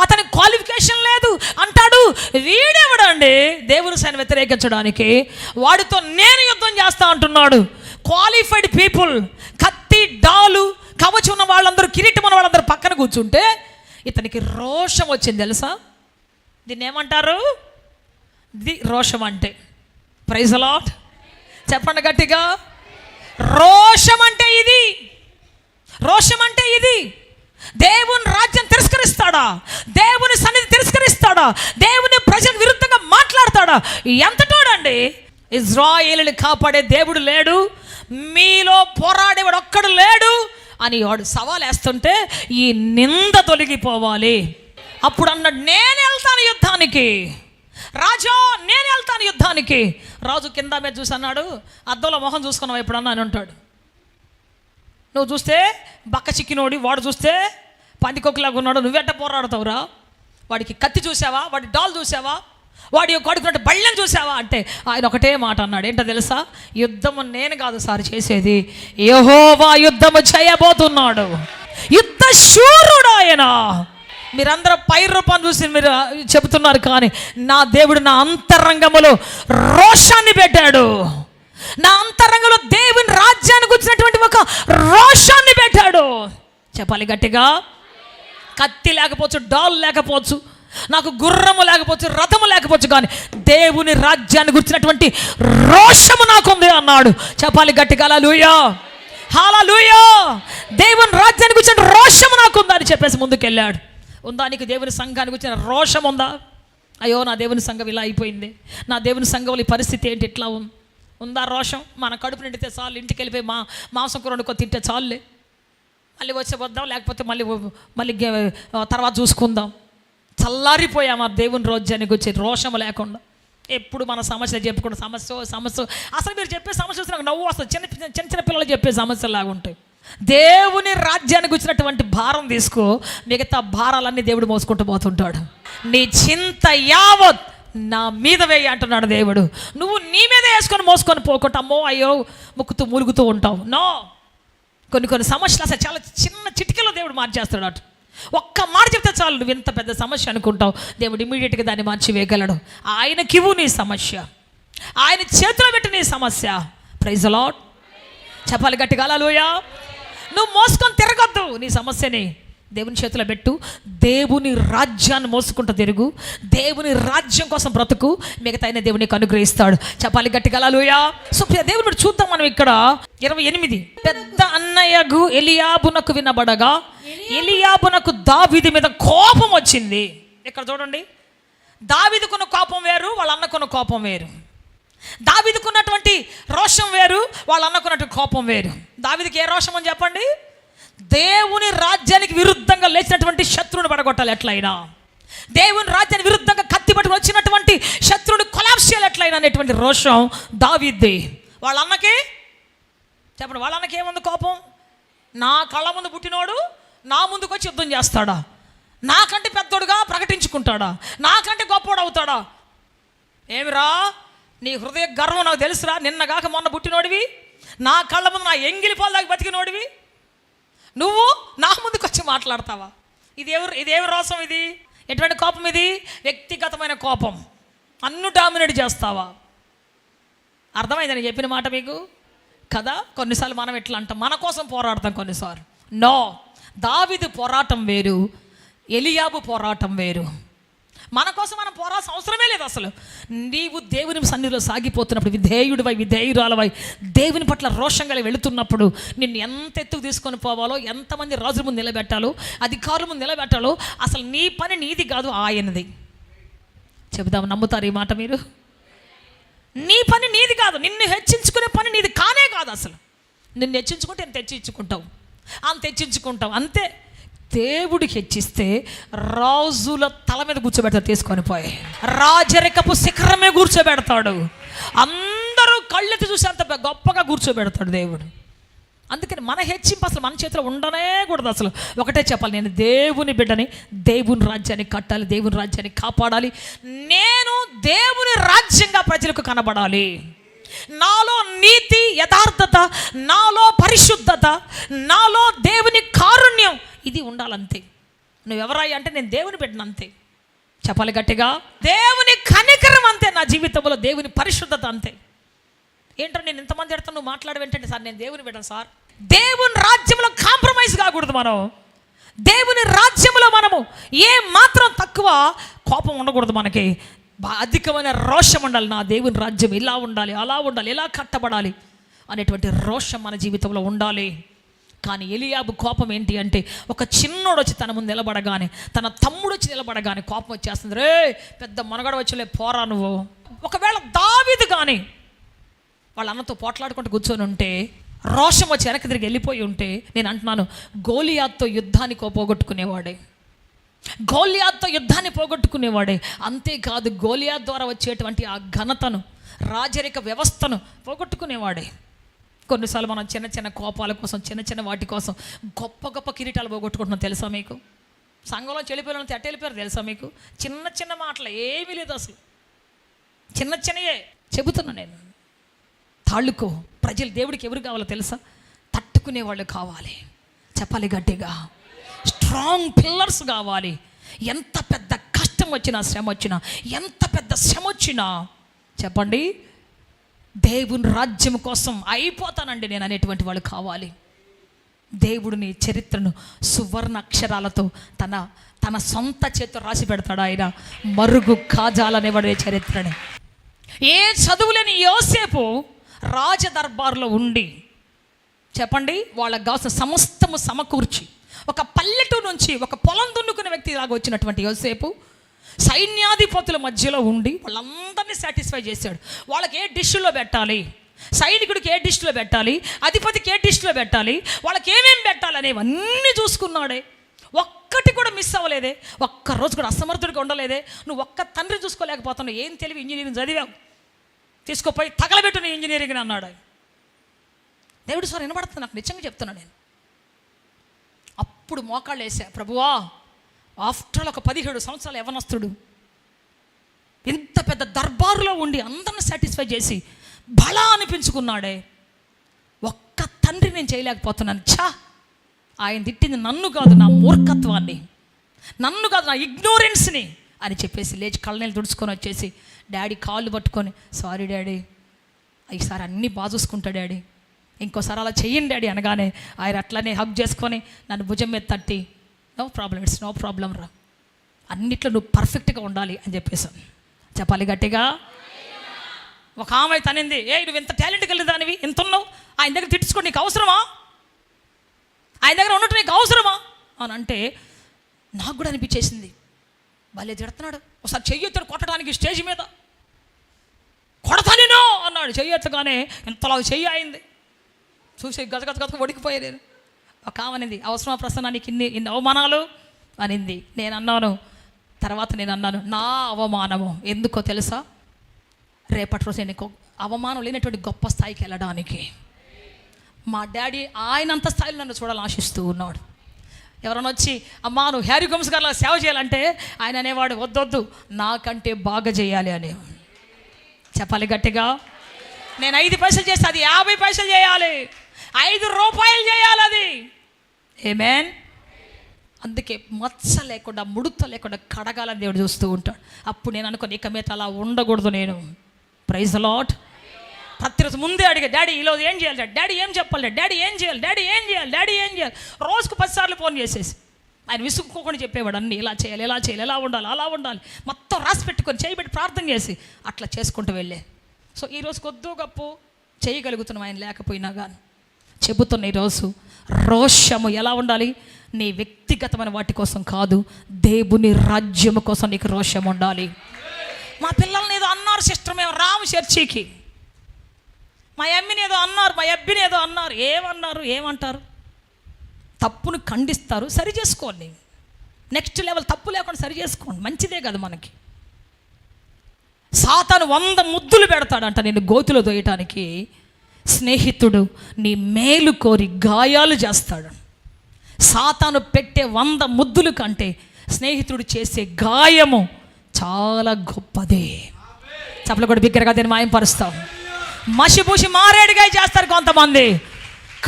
అతనికి క్వాలిఫికేషన్ లేదు. అంటాడు, వీడెవడండి దేవుని సైన్యం వ్యతిరేకించడానికి? వాడితో నేను యుద్ధం చేస్తా అంటున్నాడు. క్వాలిఫైడ్ పీపుల్, కత్తి డాలు కవచం ఉన్న వాళ్ళందరూ, కిరీటం ఉన్న వాళ్ళందరూ పక్కన కూర్చుంటే ఇతనికి రోషం వచ్చింది. తెలుసా దీన్ని ఏమంటారు? రోషం అంటే. Praise the Lord. చెప్పండి గట్టిగా. రోషం అంటే ఇది. రోషం అంటే ఇది. దేవుని రాజ్యం తిరస్కరిస్తాడా? దేవుని సన్నిధి తిరస్కరిస్తాడా? దేవుని ప్రజల విరుద్ధంగా మాట్లాడతాడా? ఎంతటోడండి? ఇజ్రాయేలుని కాపాడే దేవుడు లేడు, మీలో పోరాడేవాడు ఒక్కడు లేడు అని వాడు సవాల్ వేస్తుంటే ఈ నింద తొలగిపోవాలి. అప్పుడు అన్నాడు, నేను వెళ్తాను యుద్ధానికి, రాజా నేను వెళ్తాను యుద్ధానికి. రాజు కింద మీద చూసి అన్నాడు, అద్దంలో మొహం చూసుకున్నావు ఎప్పుడన్నా అని అంటాడు. నువ్వు చూస్తే బక్క చిక్కినోడి, వాడు చూస్తే పందికొక్కలాగా ఉన్నాడు, నువ్వెట్ట పోరాడుతావురా? వాడికి కత్తి చూసావా? వాడి డాల్ చూసావా? వాడి కొడుకున్నట్టు బళ్ళని చూసావా? అంటే ఆయన ఒకటే మాట అన్నాడు. ఏంటో తెలుసా? యుద్ధము నేను కాదు సార్ చేసేది, యెహోవా యుద్ధము చేయబోతున్నాడు. యుద్ధ శూరుడు ఆయన. మీరందరూ పై రూపాన్ని చూసి మీరు చెబుతున్నారు, కానీ నా దేవుడు నా అంతరంగములో రోషాన్ని పెట్టాడు. నా అంతరంగంలో దేవుని రాజ్యానికి వచ్చినటువంటి ఒక రోషాన్ని పెట్టాడు. చెప్పాలి గట్టిగా. కత్తి లేకపోవచ్చు, డాల్ లేకపోవచ్చు, నాకు గుర్రము లేకపోవచ్చు, రథము లేకపోవచ్చు, కానీ దేవుని రాజ్యాన్ని గురించినటువంటి రోషము నాకుంది అన్నాడు. చెప్పాలి గట్టిగా హల్లెలూయా, హల్లెలూయా. దేవుని రాజ్యానికి గురించిన రోషము నాకుందా అని చెప్పేసి ముందుకెళ్ళాడు. ఉందా నీకు దేవుని సంఘానికి వచ్చిన రోషం ఉందా? అయ్యో నా దేవుని సంఘం ఇలా అయిపోయింది, నా దేవుని సంఘంలో ఈ పరిస్థితి ఏంటి, ఇట్లా ఉందా రోషం? మన కడుపు నిండితే చాలు, ఇంటికి వెళ్ళిపోయి మాంసం కూర వండుకొని తింటే చాలులే, మళ్ళీ వచ్చే వద్దాం, లేకపోతే మళ్ళీ తర్వాత చూసుకుందాం. చల్లారిపోయాం ఆ దేవుని రాజ్యానికి వచ్చే రోషము లేకుండా. ఎప్పుడు మన సమస్యలు చెప్పుకుంటే సమస్య అసలు మీరు చెప్పే సమస్య వస్తే నాకు నవ్వు వస్తుంది. చిన్న పిల్లలు చెప్పే సమస్యలు లాగా ఉంటాయి. దేవుని రాజ్యానికి వచ్చినటువంటి భారం తీసుకో, మిగతా భారాలన్నీ దేవుడు మోసుకుంటూ పోతుంటాడు. నీ చింత యావత్ నా మీద వేయి అంటున్నాడు దేవుడు. నువ్వు నీ మీద వేసుకొని మోసుకొని పోకుండా అమ్మో అయ్యో ముక్కుతూ మూలుగుతూ ఉంటావు. నో, కొన్ని సమస్యలు అసలు చాలా చిన్న చిటికలో దేవుడు మార్చేస్తాడు. అటు ఒక్క మాట చెప్తే చాలు, నువ్వు ఇంత పెద్ద సమస్య అనుకుంటావు, దేవుడు ఇమీడియట్గా దాన్ని మార్చి వేయగలడు. ఆయనకివ్వు నీ సమస్య, ఆయన చేతిలో పెట్టి నీ సమస్య. Praise the Lord. చెప్పాలి గట్టిగా హల్లెలూయా. నువ్వు మోసుకొని తిరగొద్దు నీ సమస్యని, దేవుని చేతిలో పెట్టు, దేవుని రాజ్యాన్ని మోసుకుంటూ తిరుగు, దేవుని రాజ్యం కోసం బ్రతుకు, మిగతా ఆయన దేవునికి అనుగ్రహిస్తాడు. చెప్పాలి గట్టిగా హల్లెలూయా. సో దేవుని బట్టి చూద్దాం మనం ఇక్కడ 28. పెద్ద అన్నయ్యకు ఎలియాబునకు వినబడగా ఎలియాబునకు దావీదు మీద కోపం వచ్చింది. ఇక్కడ చూడండి, దావీదుకున్న కోపం వేరు, వాళ్ళ అన్నకున్న కోపం వేరు. దావీదుకున్నటువంటి రోషం వేరు, వాళ్ళ అన్నకున్నటువంటి కోపం వేరు. దావీదుకి ఏ రోషం అని చెప్పండి? దేవుని రాజ్యానికి విరుద్ధంగా లేచినటువంటి శత్రువుని పడగొట్టాలి ఎట్లయినా, దేవుని రాజ్యానికి విరుద్ధంగా కత్తి పట్టుకుని వచ్చినటువంటి శత్రువుని కొలాప్స్ చేయాలి ఎట్లయినా అనేటువంటి రోషం దావీదుది. వాళ్ళ అన్నకి చెప్పండి, వాళ్ళ అన్నకి ఏముంది కోపం? నా కళ్ళ ముందు పుట్టినోడు నా ముందుకు వచ్చి యుద్ధం చేస్తాడా? నాకంటే పెద్దోడుగా ప్రకటించుకుంటాడా? నాకంటే గొప్పోడు అవుతాడా? ఏమిరా నీ హృదయ గర్వం నాకు తెలుసురా. నిన్నగాక మొన్న పుట్టినోడివి, నా కళ్ళ ముందు నా ఎంగిలి పాలు దాకా బతికినోడివి, నువ్వు నా ముందుకు వచ్చి మాట్లాడతావా? ఇదేమి రోసం? ఇది ఎటువంటి కోపం? ఇది వ్యక్తిగతమైన కోపం. అన్ను డామినేట్ చేస్తావా? అర్థమైందని చెప్పిన మాట మీకు కదా. కొన్నిసార్లు మనం ఎట్లా అంటాం, మన కోసం పోరాడతాం కొన్నిసార్లు. నో, దావీదు పోరాటం వేరు, ఎలియాబు పోరాటం వేరు. మన కోసం మనం పోరాల్సిన అవసరమే లేదు అసలు. నీవు దేవుని సన్నిధిలో సాగిపోతున్నప్పుడు, విధేయుడివై విధేయురాలవై దేవుని పట్ల రోషంగా వెళుతున్నప్పుడు, నిన్ను ఎంత ఎత్తుకు తీసుకొని పోవాలో, ఎంతమంది రాజుల ముందు నిలబెట్టాలో, అధికారుల ముందు నిలబెట్టాలో, అసలు నీ పని నీది కాదు, ఆయనది. చెబుదాం, నమ్ముతారు ఈ మాట మీరు? నీ పని నీది కాదు, నిన్ను హెచ్చించుకునే పని నీది కానే కాదు అసలు. నిన్ను హెచ్చించుకుంటే ఎంత హెచ్చించుకుంటావు, అంత హెచ్చించుకుంటావు అంతే. దేవుడికి హెచ్చిస్తే రాజుల తల మీద కూర్చోబెడతాడు, తీసుకొని పోయి రాజరికపు శిఖరమే కూర్చోబెడతాడు. అందరూ కళ్ళెత్తి చూసేంత గొప్పగా కూర్చోబెడతాడు దేవుడు. అందుకని మన హెచ్చింపు అసలు మన చేతిలో ఉండనే కూడదు అసలు. ఒకటే చెప్పాలి, నేను దేవుని బిడ్డని, దేవుని రాజ్యాన్ని కట్టాలి, దేవుని రాజ్యాన్ని కాపాడాలి, నేను దేవుని రాజ్యంగా ప్రజలకు కనబడాలి. నాలో నీతి యథార్థత, నాలో పరిశుద్ధత, నాలో దేవుని కారుణ్యం, ఇది ఉండాలంతే. నువ్వెవరాయి అంటే నేను దేవుని బిడ్డను అంతే. చెప్పాలి గట్టిగా, దేవుని కనికరం అంతే నా జీవితంలో, దేవుని పరిశుద్ధత అంతే. ఏంటో నేను ఇంతమంది ఎడతాను, నువ్వు మాట్లాడవేంటంటే సార్ నేను దేవుని బిడ్డను సార్. దేవుని రాజ్యంలో కాంప్రమైజ్ కాకూడదు. మనం దేవుని రాజ్యంలో మనము ఏ మాత్రం తక్కువ కోపం ఉండకూడదు. మనకి అధికమైన రోషం ఉండాలి. నా దేవుని రాజ్యం ఇలా ఉండాలి, అలా ఉండాలి, ఎలా కట్టబడాలి అనేటువంటి రోషం మన జీవితంలో ఉండాలి. కానీ ఎలియాబు కోపం ఏంటి అంటే, ఒక చిన్నోడు వచ్చి తన ముందు నిలబడగానే, తన తమ్ముడు వచ్చి నిలబడగానే కోపం వచ్చేస్తుంది. రే పెద్ద మనగడ వచ్చిలే పోరా నువ్వు. ఒకవేళ దావీదు కానీ వాళ్ళ అన్నతో పోట్లాడుకుంటూ కూర్చొని ఉంటే, రోషం వచ్చి వెనక్కి తిరిగి వెళ్ళిపోయి ఉంటే, నేను అంటున్నాను గోలియాత్తో యుద్ధాన్ని పోగొట్టుకునేవాడే, గోలియాత్తో యుద్ధాన్ని పోగొట్టుకునేవాడే. అంతేకాదు గోలియాత్ ద్వారా వచ్చేటువంటి ఆ ఘనతను, రాజరిక వ్యవస్థను పోగొట్టుకునేవాడే. కొన్నిసార్లు మనం చిన్న చిన్న కోపాల కోసం, చిన్న చిన్న వాటి కోసం గొప్ప గొప్ప కిరీటాలు పోగొట్టుకుంటున్నాం తెలుసా మీకు? సంఘంలో చెడిపోయిన ఎట్ట వెళ్ళిపోయారు తెలుసా మీకు? చిన్న చిన్న మాటలు ఏమీ లేదు అసలు, చిన్న చిన్నయే చెబుతున్నా నేను. తాళ్ళుకో, ప్రజలు దేవుడికి ఎవరు కావాలో తెలుసా? తట్టుకునేవాళ్ళు కావాలి. చెప్పాలి గట్టిగా, స్ట్రాంగ్ పిల్లర్స్ కావాలి. ఎంత పెద్ద కష్టం వచ్చినా, శ్రమ వచ్చినా, ఎంత పెద్ద శ్రమ వచ్చినా చెప్పండి, దేవుని రాజ్యం కోసం అయిపోతానండి నేను అనేటువంటి వాళ్ళు కావాలి. దేవుడిని చరిత్రను సువర్ణ అక్షరాలతో తన సొంత చేతితో రాసి పెడతాడు ఆయన. మరుగు కాజాలనేవాడే చరిత్రని. ఏ చదువులేని యోసేపు రాజదర్బార్లో ఉండి చెప్పండి, వాళ్ళకు కావాల్సిన సమస్తము సమకూర్చి, ఒక పల్లెటూరు నుంచి ఒక పొలం దున్నుకునే వ్యక్తి లాగా వచ్చినటువంటి యోసేపు సైన్యాధిపతుల మధ్యలో ఉండి వాళ్ళందరినీ సాటిస్ఫై చేశాడు. వాళ్ళకి ఏ డిష్లో పెట్టాలి, సైనికుడికి ఏ డిష్లో పెట్టాలి, అధిపతికి ఏ డిష్లో పెట్టాలి, వాళ్ళకి ఏమేమి పెట్టాలి అనేవన్నీ చూసుకున్నాడే. ఒక్కటి కూడా మిస్ అవ్వలేదే. ఒక్కరోజు కూడా అసమర్థుడిగా ఉండలేదే. నువ్వు ఒక్క తండ్రి చూసుకోలేకపోతున్నావు. ఏం తెలివి, ఇంజనీరింగ్ చదివావు, తీసుకుపోయి తగలబెట్టు నీ ఇంజనీరింగ్ అన్నాడు. దేవుడు సార్ వినబడుతుంది నాకు, నిజంగా చెప్తున్నాను నేను. అప్పుడు మోకాళ్ళు వేసా, ప్రభువా ఆఫ్టర్ ఒక 17 సంవత్సరాల యవనస్తుడు ఇంత పెద్ద దర్బారులో ఉండి అందరిని సాటిస్ఫై చేసి బలా అనిపించుకున్నాడే. ఒక్క తండ్రి నేను చేయలేకపోతున్నాను. ఛా, ఆయన తిట్టింది నన్ను కాదు, నా మూర్ఖత్వాన్ని, నన్ను కాదు, నా ఇగ్నోరెన్స్ని అని చెప్పేసి లేచి కళ్ళనీళ్ళు తుడుచుకొని వచ్చేసి డాడీ కాళ్ళు పట్టుకొని, సారీ డాడీ, ఈసారి అన్నీ బాగా చూసుకుంటా డాడీ, ఇంకోసారి అలా చెయ్యండి డాడీ అనగానే ఆయన అట్లనే హగ్ చేసుకొని నన్ను భుజం మీద తట్టి, no problem, it's no problem రా, అన్నిట్లో నువ్వు పర్ఫెక్ట్గా ఉండాలి అని చెప్పేసాను. చెప్పాలి గట్టిగా. ఒక ఆమె తనింది, నువ్వు ఇంత టాలెంట్ కలిగి దానివి, ఇంత ఉన్నావు, ఆయన దగ్గర తిట్టుకోండి, నీకు అవసరమా, ఆయన దగ్గర ఉన్నట్టు నీకు అవసరమా అని అంటే నాకు కూడా అనిపించేసింది, భలే తిడుతున్నాడు. ఒకసారి చెయ్యొత్తాడు కొట్టడానికి స్టేజ్ మీద, కొడతా నేను అన్నాడు. చెయ్యొత్తగానే ఇంతలా చెయ్యి అయింది, చూసి గజగజ వడికిపోయా నేను. ఒక ఆమెనింది, అవసరమా ప్రసన్న నీకు ఇన్ని అవమానాలు అనింది. నేను అన్నాను, తర్వాత నేను అన్నాను, నా అవమానము ఎందుకో తెలుసా, రేపటి రోజు నేను అవమానం లేనటువంటి గొప్ప స్థాయికి వెళ్ళడానికి మా డాడీ ఆయనంత స్థాయిలో నన్ను చూడాలని ఆశిస్తూ ఉన్నాడు. ఎవరైనా వచ్చి అమ్మా నువ్వు హ్యారీ గోమ్స్ గారిలా సేవ చేయాలంటే ఆయన అనేవాడు, వద్దొద్దు నాకంటే బాగా చేయాలి అని. చెప్పాలి గట్టిగా. నేను 5 పైసలు చేస్తే అది 50 పైసలు చేయాలి, 5 రూపాయలు చేయాలి అది. ఆమేన్. అందుకే మచ్చ లేకుండా ముడత లేకుండా కడగాలని దేవుడు చూస్తూ ఉంటాడు. అప్పుడు నేను అనుకోని ఇక మీద అలా ఉండకూడదు నేను. Praise the Lord. ప్రతిరోజు ముందే అడిగా, డాడీ ఈరోజు ఏం చేయాలి, డాడీ ఏం చెప్పాలి, డాడీ ఏం చేయాలి, డాడీ ఏం చేయాలి, డాడీ ఏం చేయాలి, రోజుకు 10 సార్లు ఫోన్ చేసేసి ఆయన విసుక్కోకుండా చెప్పేవాడు అన్నీ, ఇలా చేయాలి, ఇలా చేయాలి, ఎలా ఉండాలి, అలా ఉండాలి, మొత్తం రాసి పెట్టుకొని చేయబెట్టి ప్రార్థన చేసి అట్లా చేసుకుంటూ వెళ్ళే. సో ఈరోజు కొద్దో గొప్ప చేయగలుగుతున్నాం ఆయన లేకపోయినా కానీ. చెబుతున్న ఈరోజు రోషము ఎలా ఉండాలి, నీ వ్యక్తిగతమైన వాటి కోసం కాదు, దేవుని రాజ్యము కోసం నీకు రోషం ఉండాలి. మా పిల్లల్ని ఏదో అన్నారు సిస్టర్, మేము రాము చర్చికి, మా అమ్మిని ఏదో అన్నారు, మా అబ్బిని ఏదో అన్నారు. ఏమన్నారు, ఏమంటారు, తప్పును ఖండిస్తారు, సరి చేసుకోండి, నెక్స్ట్ లెవెల్ తప్పు లేకుండా సరి చేసుకోండి, మంచిదే కదా మనకి. సాతాను 100 ముద్దులు పెడతాడంట నేను గోతులో దొయ్యటానికి, స్నేహితుడు నీ మేలు కోరి గాయాలు చేస్తాడు. సాతాను పెట్టే 100 ముద్దుల కంటే స్నేహితుడు చేసే గాయము చాలా గొప్పదే. చెప్పలు కూడా బిగ్గరగా దీన్ని మాయంపరుస్తాం. మసిపూసి మారేడుగా చేస్తారు కొంతమంది,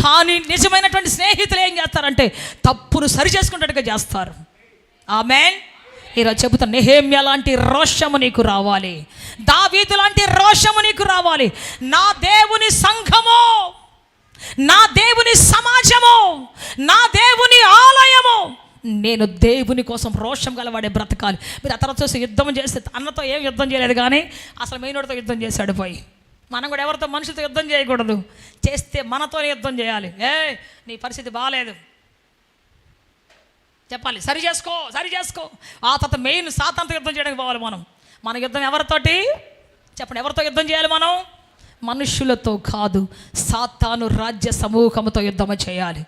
కానీ నిజమైనటువంటి స్నేహితులు ఏం చేస్తారంటే తప్పును సరి చేసుకున్నట్టుగా చేస్తారు. ఆమేన్. ఈరోజు చెబుతాను, నెహెమ్యా లాంటి రోషము నీకు రావాలి, దావీదు లాంటి రోషము నీకు రావాలి. నా దేవుని సంఘము, నా దేవుని సమాజము, నా దేవుని ఆలయము, నేను దేవుని కోసం రోషం గలవాడే బ్రతకాలి. మీరు ఆ తర్వాత చూసి యుద్ధం చేస్తే, అన్నతో ఏం యుద్ధం చేయలేదు కానీ అసలు మెయినోడితో యుద్ధం చేశాడు పోయి. మనం కూడా ఎవరితో మనుషులతో యుద్ధం చేయకూడదు, చేస్తే మనతోనే యుద్ధం చేయాలి. నీ పరిస్థితి బాగాలేదు చెప్పాలి, సరి చేసుకో, సరి చేసుకో. ఆ తర్వాత మెయిన్ సాతానుతో యుద్ధం చేయడానికి పోవాలి మనం. మన యుద్ధం ఎవరితోటి చెప్పండి, ఎవరితో యుద్ధం చేయాలి మనం? మనుషులతో కాదు, సాతాను రాజ్య సమూహంతో యుద్ధము చేయాలి.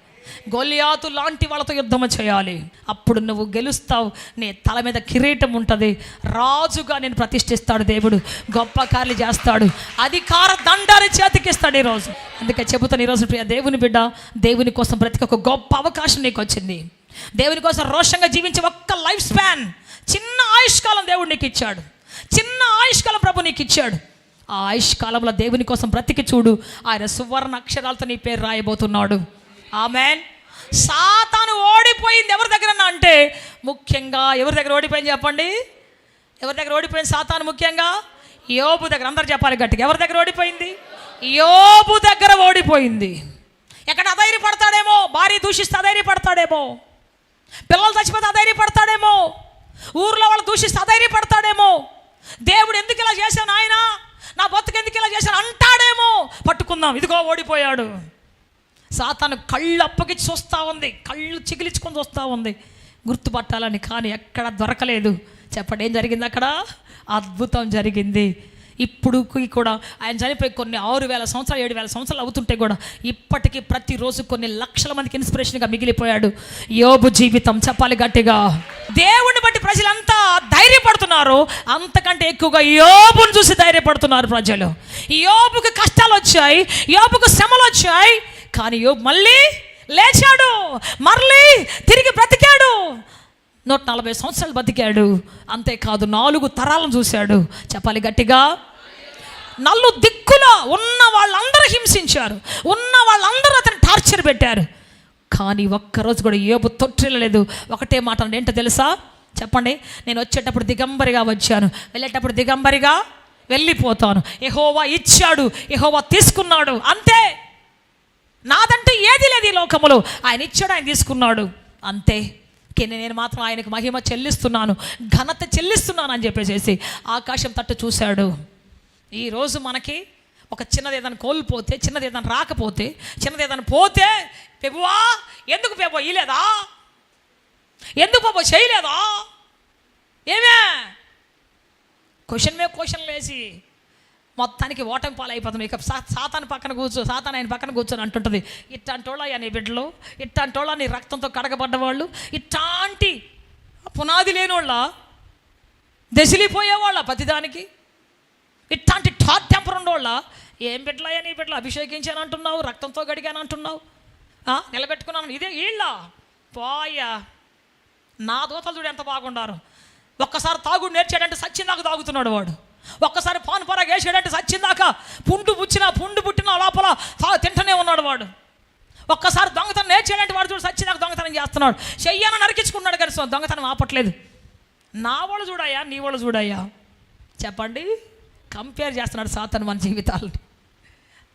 గొలియాతు లాంటి వాళ్ళతో యుద్ధము చేయాలి. అప్పుడు నువ్వు గెలుస్తావు, నీ తల మీద కిరీటం ఉంటుంది, రాజుగా నేను ప్రతిష్ఠిస్తాడు దేవుడు, గొప్ప కార్యాలు చేస్తాడు, అధికార దండాన్ని చేతికిస్తాడు ఈరోజు. అందుకే చెబుతాను ఈరోజు ప్రియ దేవుని బిడ్డ, దేవుని కోసం బ్రతికి ఒక గొప్ప అవకాశం నీకు వచ్చింది. దేవుని కోసం రోషంగా జీవించే ఒక్క లైఫ్ స్పాన్, చిన్న ఆయుష్కాలం దేవుడు నీకు ఇచ్చాడు, చిన్న ఆయుష్కాలం ప్రభు నీకు ఇచ్చాడు. ఆ ఆయుష్కాలంలో దేవుని కోసం బ్రతికి చూడు, ఆయన సువర్ణ అక్షరాలతో నీ పేరు రాయబోతున్నాడు. ఆమేన్. సాతాను ఓడిపోయింది ఎవరి దగ్గర అంటే, ముఖ్యంగా ఎవరి దగ్గర ఓడిపోయింది చెప్పండి, ఎవరి దగ్గర ఓడిపోయింది సాతాను? ముఖ్యంగా యోబు దగ్గర. అందరు చెప్పాలి గట్టిగా, ఎవరి దగ్గర ఓడిపోయింది? యోబు దగ్గర ఓడిపోయింది. ఎక్కడ అధైర్యపడతాడేమో, భార్య దూషిస్తే అధైర్యపడతాడేమో, పిల్లలు చచ్చిపోతే అధైర్యపడతాడేమో, ఊర్లో వాళ్ళు దూషిస్తే అధైర్యపడతాడేమో, దేవుడు ఎందుకు ఇలా చేశాను ఆయన, నా బతుకు ఎందుకు ఇలా చేశాను అంటాడేమో. పట్టుకుందాం, ఇదిగో ఓడిపోయాడు. సాతాను కళ్ళు అప్పగించి చూస్తూ ఉంది, కళ్ళు చిగిలించుకొని చూస్తూ ఉంది గుర్తుపట్టాలని, కానీ ఎక్కడ దొరకలేదు. చెప్పండి ఏం జరిగింది అక్కడ? అద్భుతం జరిగింది. ఇప్పుడు కూడా ఆయన చనిపోయి కొన్ని 6,000 సంవత్సరాలు 7,000 సంవత్సరాలు అవుతుంటే కూడా ఇప్పటికీ ప్రతిరోజు కొన్ని లక్షల మందికి ఇన్స్పిరేషన్గా మిగిలిపోయాడు యోబు జీవితం. చెప్పాలి గట్టిగా. దేవుని బట్టి ప్రజలంతా ధైర్యపడుతున్నారు, అంతకంటే ఎక్కువగా యోబుని చూసి ధైర్యపడుతున్నారు ప్రజలు. యోబుకి కష్టాలు వచ్చాయి, యోబుకు శ్రమలు వచ్చాయి, కానీ యోబు మళ్ళీ లేచాడు, మళ్ళీ తిరిగి బ్రతికాడు. 140 సంవత్సరాలు బతికాడు. అంతేకాదు 4 తరాలను చూశాడు. చెప్పాలి గట్టిగా. 4 దిక్కుల ఉన్న వాళ్ళందరూ హింసించారు, ఉన్న వాళ్ళందరూ అతను టార్చర్ పెట్టారు, కానీ ఒక్కరోజు కూడా యోబు తొట్టిల్లలేదు. ఒకటే మాట అంటే ఏంటో తెలుసా? చెప్పండి, నేను వచ్చేటప్పుడు దిగంబరిగా వచ్చాను, వెళ్ళేటప్పుడు దిగంబరిగా వెళ్ళిపోతాను. యెహోవా ఇచ్చాడు, యెహోవా తీసుకున్నాడు, అంతే. నాదంటే ఏది లేదు ఈ లోకములో. ఆయన ఇచ్చాడు, ఆయన తీసుకున్నాడు, అంతే. నేను మాత్రం ఆయనకు మహిమ చెల్లిస్తున్నాను, ఘనత చెల్లిస్తున్నాను అని చెప్పేసి ఆకాశం తట్టు చూశాడు. ఈరోజు మనకి ఒక చిన్నది ఏదైనా కోల్పోతే, చిన్నది ఏదైనా రాకపోతే, చిన్నది ఏదైనా పోతే, ప్రభువా ఎందుకు ప్రభు ఇయ్యలేదా, ఎందుకు ప్రభు చేయలేదా, ఏమే క్వశ్చన్ మీద క్వశ్చన్ వేసి మొత్తానికి ఓటమి పాలైపోతుంది. ఇక సాతాను పక్కన కూర్చో, సాతాను ఆయన పక్కన కూర్చొని అంటుంటుంది, ఇట్లాంటోళ్ళ నీ బిడ్డలు, ఇట్లాంటోళ్ళ నీ రక్తంతో కడగబడ్డవాళ్ళు, ఇట్లాంటి పునాది లేనివాళ్ళ, దశలిపోయేవాళ్ళ ప్రతిదానికి, ఇట్లాంటి టాట్ టెంపర్ ఉండేవాళ్ళ, ఏం బిడ్డలయ్యా నీ బిడ్డలు, అభిషేకించాను అంటున్నావు, రక్తంతో గడిగాను అంటున్నావు, నిలబెట్టుకున్నాను, ఇదే వీళ్ళ పోయా. నా దూతలు చూడు ఎంత బాగుండారు. ఒక్కసారి తాగుడు నేర్చాడంటే సచ్చిందాక తాగుతున్నాడు వాడు. ఒక్కసారి పాన్ పరాగా వేసాడంటే సచ్చిందాక పుండు పుట్టిన లోపల తింటూనే ఉన్నాడు వాడు. ఒక్కసారి దొంగతనం నేర్చాడంటే వాడు చూడు సచ్చిందాక దొంగతనం చేస్తున్నాడు. చెయ్యాలని నరికించుకున్నాడు కానీ దొంగతనం ఆపట్లేదు. నా వాళ్ళు చూడయ్యా, నీ వాళ్ళు చూడయ్యా, చెప్పండి. కంపేర్ చేస్తున్నాడు సాతాను మన జీవితాలని.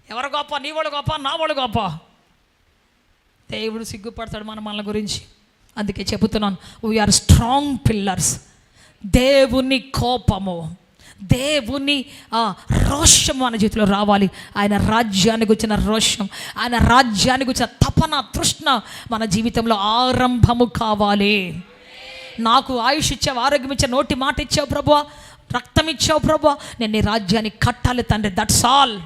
ఎవరు గొప్ప, నీ వాళ్ళు గొప్ప, నా వాళ్ళు గొప్ప? దేవుడు సిగ్గుపడతాడు మన గురించి. అందుకే చెబుతున్నాను, వీఆర్ స్ట్రాంగ్ పిల్లర్స్. దేవుని కోపము, దేవుని రోషం మన జీవితంలో రావాలి. ఆయన రాజ్యానికి వచ్చిన రోషం, ఆయన రాజ్యానికి వచ్చిన తపన, తృష్ణ మన జీవితంలో ఆరంభము కావాలి. నాకు ఆయుష్ ఇచ్చావు, ఆరోగ్యం ఇచ్చావు, నోటి మాట ఇచ్చావు ప్రభువా, రక్తం ఇచ్చావు ప్రభువా, నేను నీ రాజ్యాన్ని కట్టాలి తండ్రి. That's all.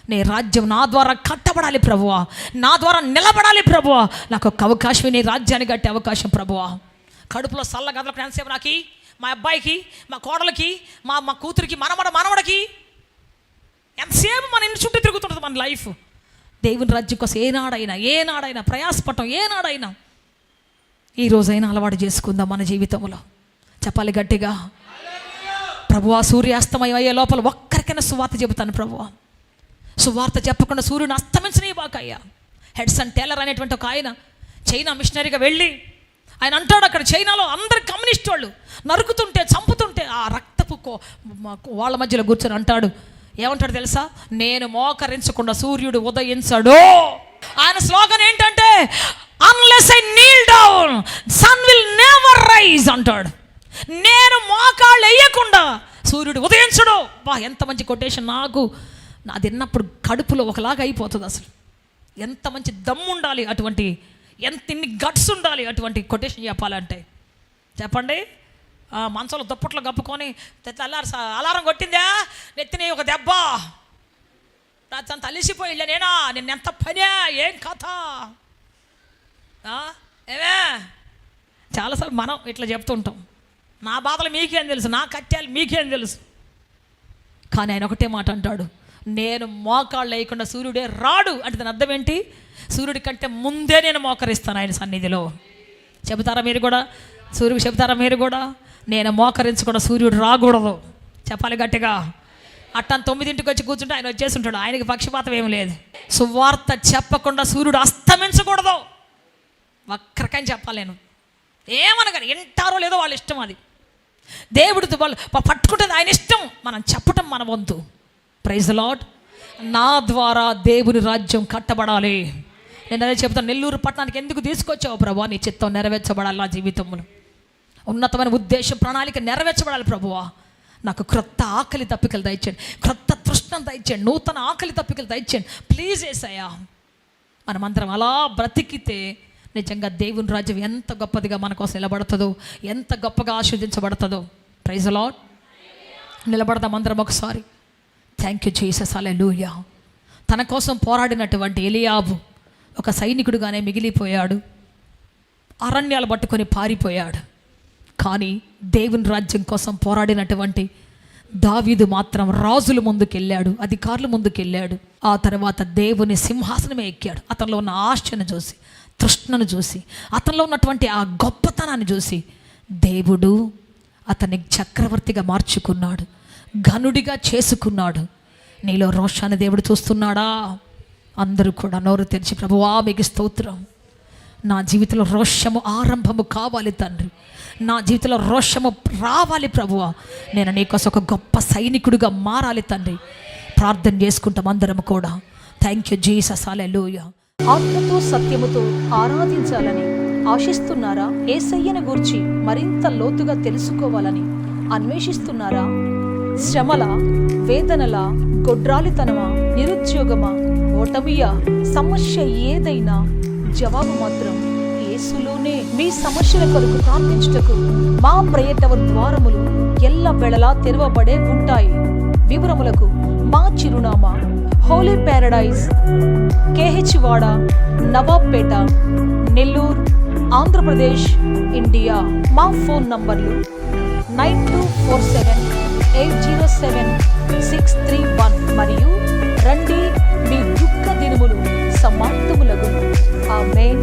నీ రాజ్యం నా ద్వారా కట్టబడాలి ప్రభువా, నా ద్వారా నిలబడాలి ప్రభువా. నాకు ఒక అవకాశం, నీ రాజ్యాన్ని కట్టే అవకాశం ప్రభువా. కడుపులో సల్ల గదలకు ఎంతసేపు నాకు, మా అబ్బాయికి, మా కోడలకి, మా కూతురికి, మనవడికి ఎంతసేపు మన ఇంటి చుట్టూ తిరుగుతుంటుంది మన లైఫ్. దేవుని రాజ్యం కోసం ఏనాడైనా ప్రయాసపడటం, ఏనాడైనా ఈ రోజైనా అలవాటు చేసుకుందాం మన జీవితంలో. చెప్పాలి గట్టిగా, ప్రభువా సూర్యాస్తమయం అయ్యే లోపల ఒక్కరికైనా సువార్త చెబుతాను ప్రభువా. సువార్త చెప్పకుండా సూర్యుని అస్తమించని బాకయ్యా. హెడ్సన్ టేలర్ అనేటువంటి ఒక ఆయన చైనా మిషనరీగా వెళ్ళి ఆయన అంటాడు, అక్కడ చైనాలో అందరు కమ్యూనిస్ట్ వాళ్ళు నరుకుతుంటే, చంపుతుంటే ఆ రక్తపు వాళ్ళ మధ్యలో కూర్చొని అంటాడు, ఏమంటాడు తెలుసా, నేను మోకరించకుండా సూర్యుడు ఉదయించడు. ఆయన స్లోగన్ ఏంటంటే, unless I kneel down sun will never rise అంటాడు. నేను మోకాళ్ళు వేయకుండా సూర్యుడు ఉదయించడు. బా ఎంత మంచి కొటేషన్. నాకు అది విన్నప్పుడు కడుపులో ఒకలాగా అయిపోతుంది. అసలు ఎంత మంచి దమ్ము ఉండాలి, అటువంటి ఇన్ని గట్స్ ఉండాలి అటువంటి కొటేషన్ చెప్పాలంటే. చెప్పండి, మంచంలో దుప్పట్లో కప్పుకొని అలారం కొట్టిందా, నెత్తిని ఒక దెబ్బ, రాత్రి తలిసిపోయి నేనా నిన్నెంత పనే, ఏం కథ, ఏమే చాలాసార్లు మనం ఇట్లా చెప్తుంటాం. నా బాధలు మీకేం తెలుసు, నా కత్యాలు మీకేం తెలుసు. కానీ ఆయన ఒకటే మాట అంటాడు, నేను మోకాళ్ళు వేయకుండా సూర్యుడే రాడు అంటే దాని అర్థం ఏంటి? సూర్యుడి కంటే ముందే నేను మోకరిస్తాను ఆయన సన్నిధిలో. చెబుతారా మీరు కూడా? సూర్యుడికి చెబుతారా మీరు కూడా? నేను మోకరించకుండా సూర్యుడు రాకూడదు. చెప్పాలి గట్టిగా. అట్టని 9ంటికి వచ్చి కూర్చుంటే ఆయన వచ్చేసి ఉంటాడు, ఆయనకి పక్షపాతం ఏమి లేదు. సువార్త చెప్పకుండా సూర్యుడు అస్తమించకూడదు. ఒక్కరికని చెప్పాలి నేను, ఏమనగా వింటారో లేదో వాళ్ళ ఇష్టం. అది దేవుడితో వాళ్ళు పట్టుకుంటుంది ఆయన ఇష్టం, మనం చెప్పటం మన వంతు. Praise the Lord. నా ద్వారా దేవుని రాజ్యం కట్టబడాలి. నేను అదే చెప్తాను, నెల్లూరు పట్టణానికి ఎందుకు తీసుకొచ్చావు ప్రభువా? నీ చిత్తం నెరవేర్చబడాలి నా జీవితంలో. ఉన్నతమైన ఉద్దేశం, ప్రణాళిక నెరవేర్చబడాలి ప్రభువా. నాకు క్రొత్త ఆకలి తప్పికలు దయచేయండి, క్రొత్త తృష్ణ దయచేయండి, నూతన ఆకలి తప్పికలు దయచేయండి ప్లీజ్ యేసయ్యా. మనమందరం అలా బ్రతికితే నిజంగా దేవుని రాజ్యం ఎంత గొప్పదిగా మన కోసం నిలబడుతుందో, ఎంత గొప్పగా ఆస్వాదించబడుతుందో. Praise the lord. నిలబడదాం అందరం ఒకసారి. Thank you Jesus. హల్లెలూయా. తన కోసం పోరాడినటువంటి ఎలియాబు ఒక సైనికుడుగానే మిగిలిపోయాడు, అరణ్యాలు పట్టుకొని పారిపోయాడు. కానీ దేవుని రాజ్యం కోసం పోరాడినటువంటి దావీదు మాత్రం రాజుల ముందుకెళ్ళాడు, అధికారుల ముందుకెళ్ళాడు. ఆ తర్వాత దేవుని సింహాసనమే ఎక్కాడు. అతనిలో ఉన్న ఆశను చూసి, తృష్ణను చూసి, అతనిలో ఉన్నటువంటి ఆ గొప్పతనాన్ని చూసి దేవుడు అతన్ని చక్రవర్తిగా మార్చుకున్నాడు, ఘనుడిగా చేసుకున్నాడు. నీలో రోషాన్ని దేవుడు చూస్తున్నాడా? అందరూ కూడా నోరు తెరిచి, ప్రభువా మీకు స్తోత్రం, నా జీవితంలో రోషము ఆరంభము కావాలి తండ్రి, నా జీవితంలో రోషము రావాలి ప్రభువా, నేను నీకోసం ఒక గొప్ప సైనికుడిగా మారాలి తండ్రి. ప్రార్థన చేసుకుంటాం అందరం కూడా. Thank you Jesus. హల్లెలూయా. ఆత్మతో సత్యముతో ఆరాధించాలని ఆశిస్తున్నారా? యేసయ్యను గూర్చి మరింత లోతుగా తెలుసుకోవాలని అన్వేషిస్తున్నారా? శ్రమల, వేదనల, గొడ్రాలితనమా, నిరుద్యోగమా, ఓటమియా, సమస్య ఏదైనా జవాబు మాత్రం యేసులోనే. మీ సమస్యల కొరకు ప్రార్థించుటకు మా ప్రేయర్ టవర్ ద్వారములు ఎల్లవేళలా తెరవబడే ఉంటాయి. వివరములకు మా చిరునామా హోలీ ప్యారడైజ్, KH వాడ, నవాబ్పేట, నెల్లూరు, ఆంధ్రప్రదేశ్, ఇండియా. మా ఫోన్ నంబర్లు 9247807631 మరియు రండి, మీ దుఃఖ దినములు సమాప్తములగును. ఆమేన్.